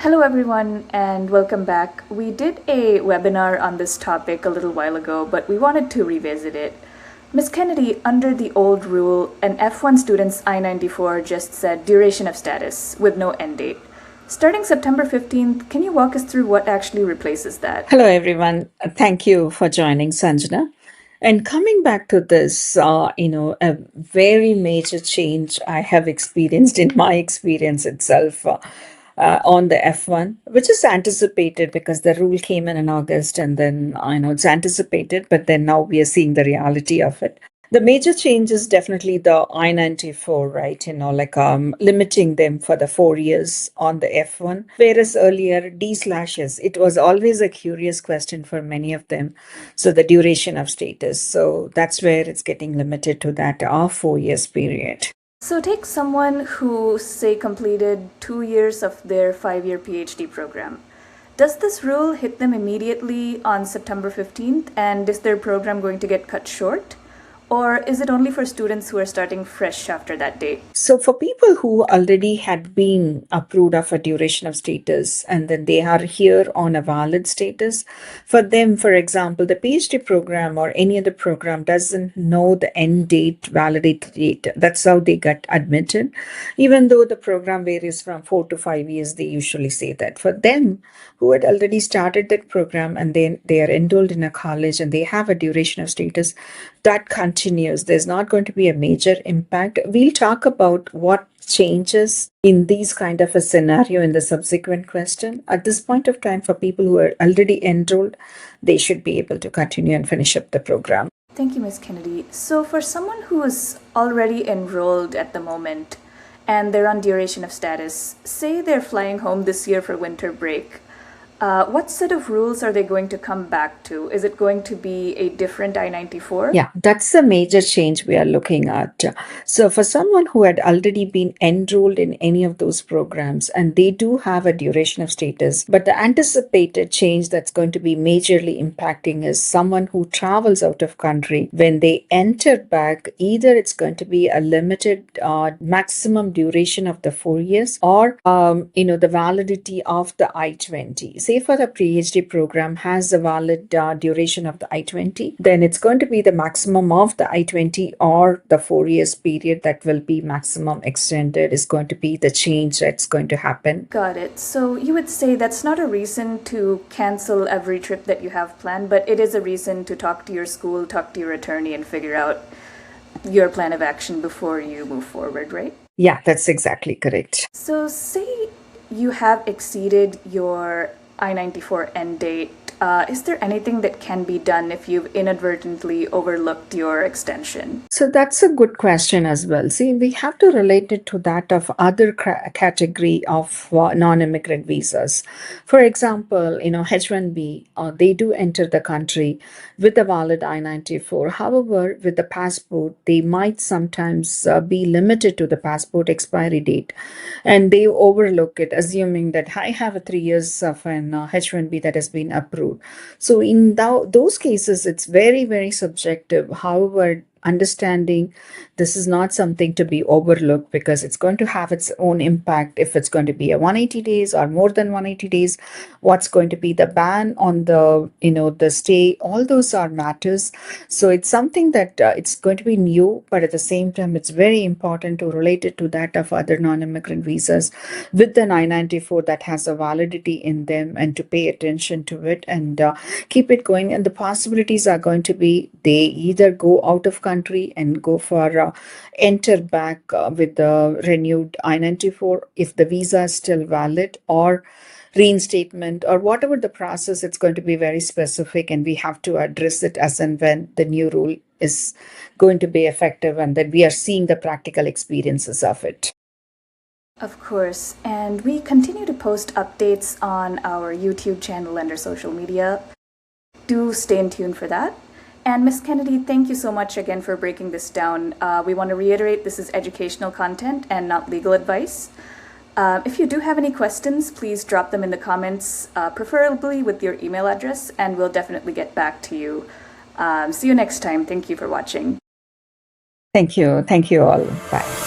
Hello everyone and welcome back. We did a webinar on this topic a little while ago, but we wanted to revisit it. Ms. Kennedy, under the old rule, an F-1 student's I-94 just said duration of status with no end date. Starting September 15th, can you walk us through what actually replaces that? Hello, everyone. Thank you for joining, Sanjana. And coming back to this, a very major change I have experienced in my experience itself on the F1, which is anticipated because the rule came in August, and then I know it's anticipated, but then now we are seeing the reality of it. The major change is definitely the I-94, right? Limiting them for the 4 years on the F1, whereas earlier D/S, it was always a curious question for many of them. So the duration of status. So that's where it's getting limited to that 4 years period. So take someone who, say, completed 2 years of their 5-year PhD program. Does this rule hit them immediately on September 15th, and is their program going to get cut short? Or is it only for students who are starting fresh after that date? So for people who already had been approved of a duration of status and then they are here on a valid status, for them, for example, the PhD program or any other program doesn't know the end date, validity date. That's how they get admitted. Even though the program varies from 4 to 5 years, they usually say that. For them who had already started that program and then they are enrolled in a college and they have a duration of status, that continues. There's not going to be a major impact. We'll talk about what changes in these kind of a scenario in the subsequent question. At this point of time, for people who are already enrolled, they should be able to continue and finish up the program. Thank you, Ms. Kennedy. So for someone who is already enrolled at the moment and they're on duration of status, say they're flying home this year for winter break, what set of rules are they going to come back to? Is it going to be a different I-94? Yeah, that's a major change we are looking at. So for someone who had already been enrolled in any of those programs and they do have a duration of status, but the anticipated change that's going to be majorly impacting is someone who travels out of country. When they enter back, either it's going to be a limited maximum duration of the 4 years or, the validity of the I-20. Say for the PhD program has a valid duration of the I-20, then it's going to be the maximum of the I-20 or the 4 years period that will be maximum extended is going to be the change that's going to happen. Got it. So you would say that's not a reason to cancel every trip that you have planned, but it is a reason to talk to your school, talk to your attorney, and figure out your plan of action before you move forward, right? Yeah, that's exactly correct. So say you have exceeded your I-94 end date. Is there anything that can be done if you've inadvertently overlooked your extension? So that's a good question as well. See, we have to relate it to that of other category of non-immigrant visas. For example, H-1B, they do enter the country with a valid I-94. However, with the passport, they might sometimes be limited to the passport expiry date, and they overlook it, assuming that I have a 3 years of an H-1B that has been approved. So in those cases, it's very, very subjective. However, understanding this is not something to be overlooked because it's going to have its own impact if it's going to be a 180 days or more than 180 days. What's going to be the ban on the stay? All those are matters. So it's something that it's going to be new, but at the same time, it's very important to relate it to that of other non-immigrant visas with the I-94 that has a validity in them and to pay attention to it and keep it going. And the possibilities are going to be they either go out of country and go for enter back with the renewed I-94 if the visa is still valid, or reinstatement, or whatever the process. It's going to be very specific and we have to address it as and when the new rule is going to be effective and that we are seeing the practical experiences of it. Of course, and we continue to post updates on our YouTube channel and our social media. Do stay in tune for that. And Ms. Kennedy, thank you so much again for breaking this down. We want to reiterate this is educational content and not legal advice. If you do have any questions, please drop them in the comments, preferably with your email address, and we'll definitely get back to you. See you next time. Thank you for watching. Thank you. Thank you all. Bye.